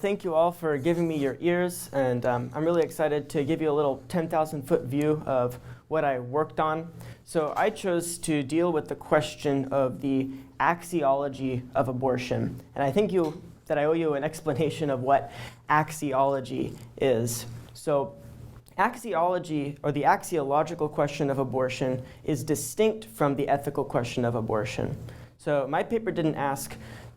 Thank you all for giving me your ears, and I'm really excited to give you a little 10,000-foot view of what I worked on. So I chose to deal with the question of the axiology of abortion, and I think that I owe you an explanation of what axiology is. So axiology, or the axiological question of abortion, is distinct from the ethical question of abortion. So my paper didn't ask,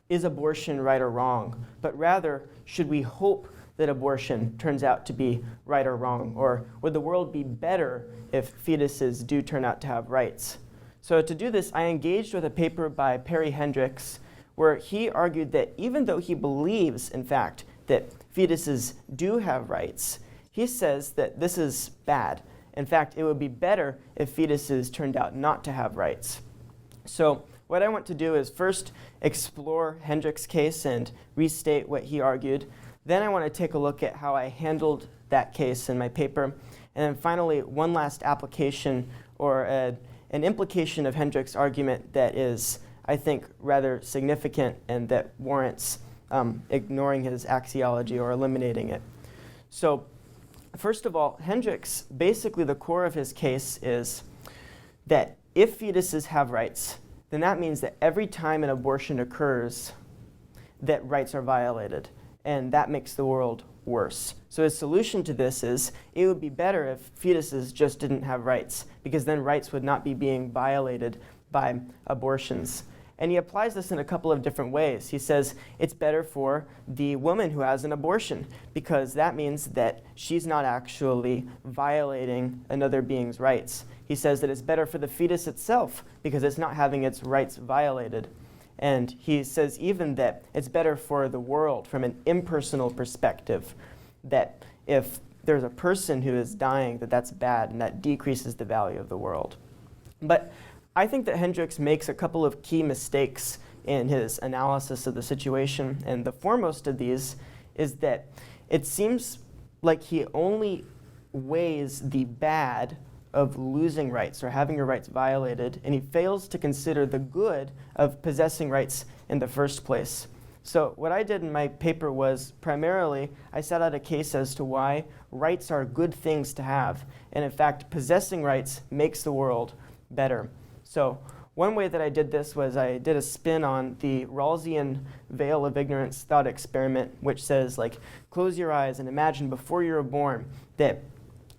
is abortion right or wrong? But rather, should we hope that abortion turns out to be right or wrong? Or would the world be better if fetuses do turn out to have rights? So to do this, I engaged with a paper by Perry Hendricks, where he argued that even though he believes, in fact, that fetuses do have rights, he says that this is bad. In fact, it would be better if fetuses turned out not to have rights. So what I want to do is first explore Hendricks' case and restate what he argued. Then I want to take a look at how I handled that case in my paper. And then finally, one last application or an implication of Hendricks' argument that is, I think, rather significant and that warrants ignoring his axiology or eliminating it. So first of all, Hendricks, basically the core of his case is that if fetuses have rights, then that means that every time an abortion occurs, that rights are violated, and that makes the world worse. So his solution to this is it would be better if fetuses just didn't have rights, because then rights would not be being violated by abortions. And he applies this in a couple of different ways. He says it's better for the woman who has an abortion, because that means that she's not actually violating another being's rights. He says that it's better for the fetus itself, because it's not having its rights violated. And he says even that it's better for the world from an impersonal perspective, that if there's a person who is dying, that's bad, and that decreases the value of the world. But I think that Hendricks makes a couple of key mistakes in his analysis of the situation, and the foremost of these is that it seems like he only weighs the bad of losing rights or having your rights violated, and he fails to consider the good of possessing rights in the first place. So what I did in my paper was primarily I set out a case as to why rights are good things to have, and in fact possessing rights makes the world better. So one way that I did this was I did a spin on the Rawlsian veil of ignorance thought experiment, which says, like, close your eyes and imagine before you were born that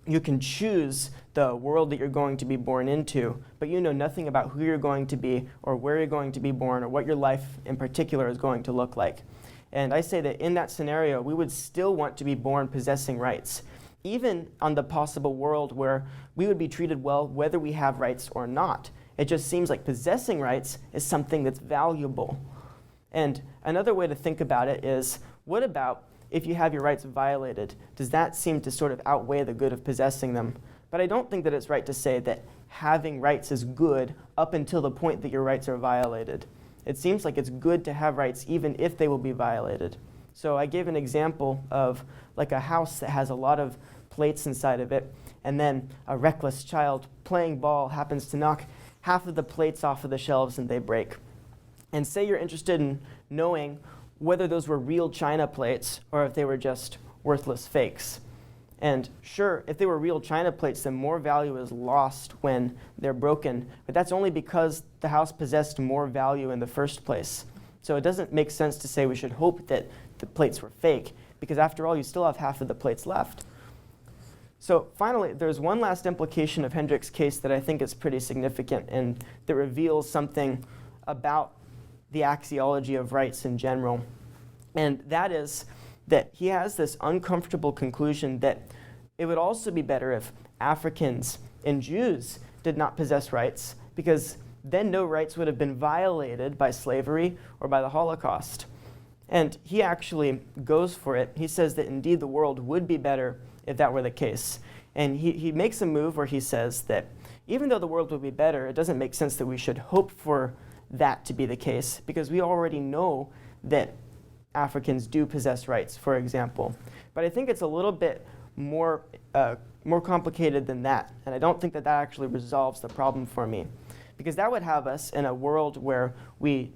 you can choose the world that you're going to be born into, but you know nothing about who you're going to be or where you're going to be born or what your life in particular is going to look like. And I say that in that scenario, we would still want to be born possessing rights, even on the possible world where we would be treated well whether we have rights or not. It just seems like possessing rights is something that's valuable. And another way to think about it is, what about if you have your rights violated? Does that seem to sort of outweigh the good of possessing them? But I don't think that it's right to say that having rights is good up until the point that your rights are violated. It seems like it's good to have rights even if they will be violated. So I gave an example of like a house that has a lot of plates inside of it, and then a reckless child playing ball happens to knock half of the plates off of the shelves and they break. And say you're interested in knowing whether those were real china plates or if they were just worthless fakes. And sure, if they were real china plates, then more value is lost when they're broken, but that's only because the house possessed more value in the first place. So it doesn't make sense to say we should hope that the plates were fake, because after all, you still have half of the plates left. So finally, there's one last implication of Hendricks' case that I think is pretty significant and that reveals something about the axiology of rights in general. And that is that he has this uncomfortable conclusion that it would also be better if Africans and Jews did not possess rights, because then no rights would have been violated by slavery or by the Holocaust. And he actually goes for it. He says that indeed the world would be better if that were the case. And he makes a move where he says that even though the world would be better, it doesn't make sense that we should hope for that to be the case, because we already know that Africans do possess rights, for example. But I think it's a little bit more complicated than that, and I don't think that actually resolves the problem for me. because that would have us in a world where we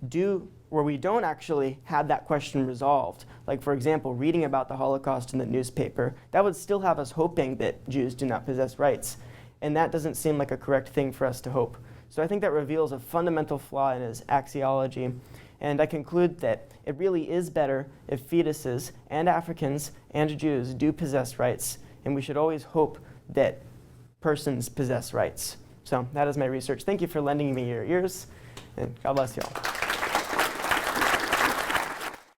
don't actually have that question resolved. Like, for example, reading about the Holocaust in the newspaper, that would still have us hoping that Jews do not possess rights. And that doesn't seem like a correct thing for us to hope. So I think that reveals a fundamental flaw in his axiology. And I conclude that it really is better if fetuses and Africans and Jews do possess rights. And we should always hope that persons possess rights. So that is my research. Thank you for lending me your ears, and God bless you all.